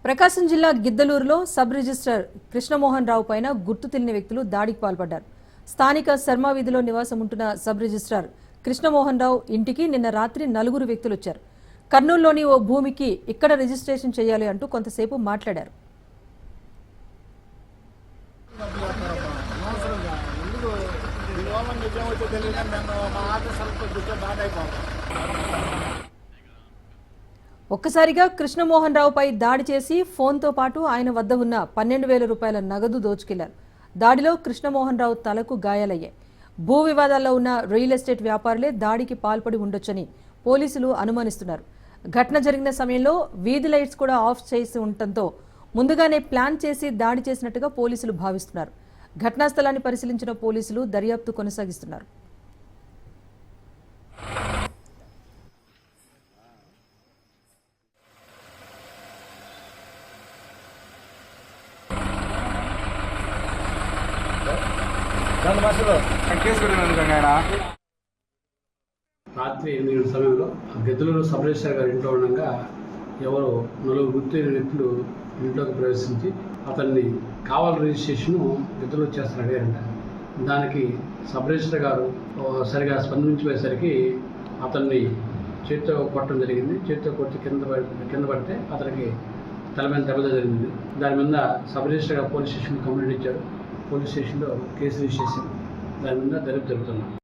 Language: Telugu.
ప్రకాశం జిల్లా గిద్దలూరులో సబ్ రిజిస్ట్రార్ కృష్ణమోహన్ రావు పైన గుర్తు తెలియని వ్యక్తులు దాడికి పాల్పడ్డారు. స్థానిక శర్మ వీధిలో నివాసం ఉంటున్న సబ్ రిజిస్ట్రార్ కృష్ణమోహన్ రావు ఇంటికి నిన్న రాత్రి 4 వ్యక్తులు వచ్చారు. కర్నూలులోని ఓ భూమికి ఇక్కడ రిజిస్ట్రేషన్ చేయాలి అంటూ కొంతసేపు మాట్లాడారు. ఒక్కసారిగా కృష్ణమోహన్ రావుపై దాడి చేసి ఫోన్తో పాటు ఆయన వద్ద ఉన్న 12,000 రూపాయల నగదు దోచుకెళ్లారు. దాడిలో కృష్ణమోహన్ రావు తలకు గాయాలయ్యాయి. భూ వివాదాల్లో ఉన్న రియల్ ఎస్టేట్ వ్యాపారులే దాడికి పాల్పడి ఉండొచ్చని పోలీసులు అనుమానిస్తున్నారు. ఘటన జరిగిన సమయంలో వీధి లైట్స్ కూడా ఆఫ్ చేసి ఉండటంతో ముందుగానే ప్లాన్ చేసి దాడి చేసినట్టుగా పోలీసులు భావిస్తున్నారు. ఘటనా స్థలాన్ని పరిశీలించిన పోలీసులు దర్యాప్తు కొనసాగిస్తున్నారు. రాత్రి 8 సమయంలో గిద్దలూరు సబ్ రిజిస్ట్రార్ గారి ఇంట్లో ఉండగా ఎవరో 4 గుర్తు వ్యక్తులు ఇంట్లోకి ప్రవేశించి అతన్ని కావాల రిజిస్ట్రేషన్ గిద్దలూరు చేస్తారు అడిగారంట. దానికి సబ్ రిజిస్ట్రార్ గారు సరిగా స్పందించిపోయేసరికి అతన్ని చేతితో కొట్టడం జరిగింది. చేతితో కొట్టి కింద పడితే అతనికి తల మీద దెబ్బ జరిగింది. దాని మీద సబ్ రిజిస్ట్రార్ గారు పోలీస్ స్టేషన్కి కంప్లైంట్ ఇచ్చారు. పోలీస్ స్టేషన్లో కేసు రిజిస్టర్ చేశారు. దాని మీద దర్యాప్తు జరుగుతుంది.